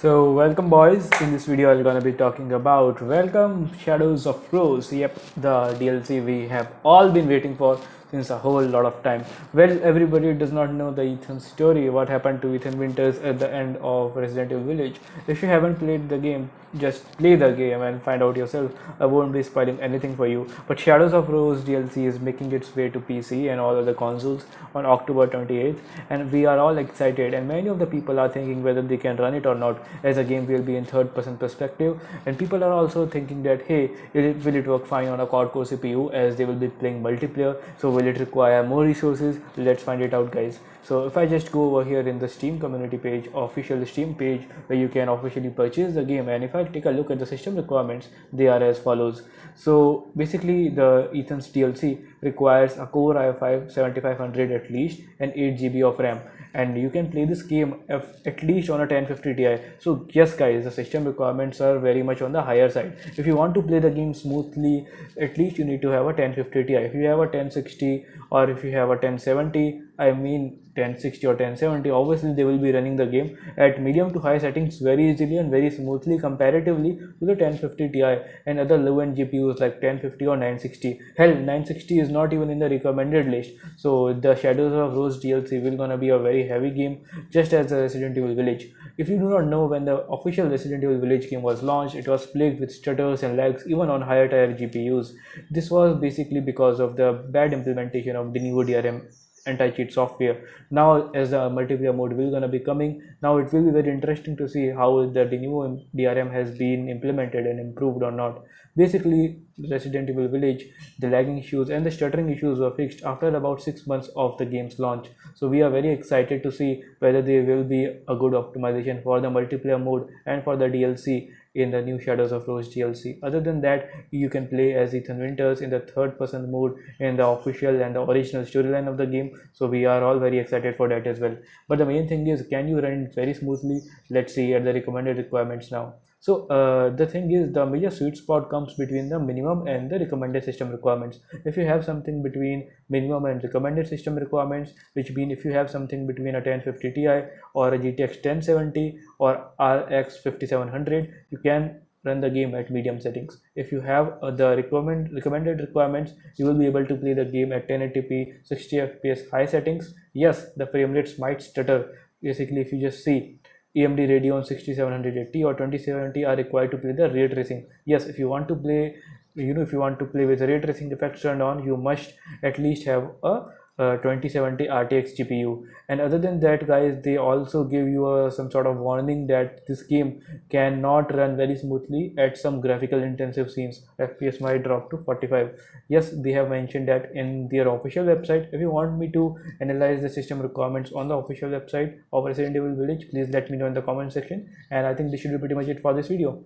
So welcome boys, in this video I'm gonna be talking about Welcome Shadows of Rose. Yep, the DLC we have all been waiting for since a whole lot of time. Well, everybody does not know the Ethan story, what happened to Ethan Winters at the end of Resident Evil Village. If you haven't played the game, just play the game and find out yourself. I won't be spoiling anything for you. But Shadows of Rose DLC is making its way to PC and all other consoles on October 28th, and we are all excited, and many of the people are thinking whether they can run it or not, as the game will be in third person perspective. And people are also thinking that hey, will it work fine on a quad core CPU, as they will be playing multiplayer. So will it require more resources? Let's find it out, guys. So if I just go over here in the Steam community page, official Steam page, where you can officially purchase the game, and if I take a look at the system requirements, they are as follows. So basically the Ethan's DLC requires a Core i5 7500 at least and 8 GB of RAM, and you can play this game at least on a 1050 Ti. So yes guys, the system requirements are very much on the higher side. If you want to play the game smoothly, at least you need to have a 1050 Ti. If you have a 1060 or if you have a 1070, I mean 1060 or 1070, obviously they will be running the game at medium to high settings very easily and very smoothly comparatively to the 1050 Ti and other low-end GPUs like 1050 or 960. Hell, 960 is not even in the recommended list. So the Shadows of Rose DLC will gonna be a very heavy game, just as the Resident Evil Village. If you do not know, when the official Resident Evil Village game was launched, it was plagued with stutters and lags even on higher tier GPUs. This was basically because of the bad implementation of the new DRM anti-cheat software. Now as the multiplayer mode will gonna be coming, now it will be very interesting to see how the new DRM has been implemented and improved or not. Basically, Resident Evil Village, the lagging issues and the stuttering issues were fixed after about 6 months of the game's launch. So we are very excited to see whether there will be a good optimization for the multiplayer mode and for the DLC in the new Shadows of Rose DLC. Other than that, you can play as Ethan Winters in the third person mode in the official and the original storyline of the game. So we are all very excited for that as well. But the main thing is, can you run it very smoothly? Let's see at the recommended requirements now. So the thing is, the major sweet spot comes between the minimum and the recommended system requirements. If you have something between minimum and recommended system requirements, which mean if you have something between a 1050 Ti or a GTX 1070 or RX 5700, you can run the game at medium settings. If you have the recommended requirements, you will be able to play the game at 1080p 60 fps high settings. Yes, the frame rates might stutter. Basically, if you just see, AMD Radeon 6780 or 2070 are required to play the ray tracing. Yes, if you want to play, if you want to play with the ray tracing effects turned on, you must at least have a 2070 RTX GPU. And other than that, guys, they also give you some sort of warning that this game cannot run very smoothly at some graphical intensive scenes. FPS might drop to 45. Yes, they have mentioned that in their official website. If you want me to analyze the system requirements on the official website of Resident Evil Village, please let me know in the comment section. And I think this should be pretty much it for this video.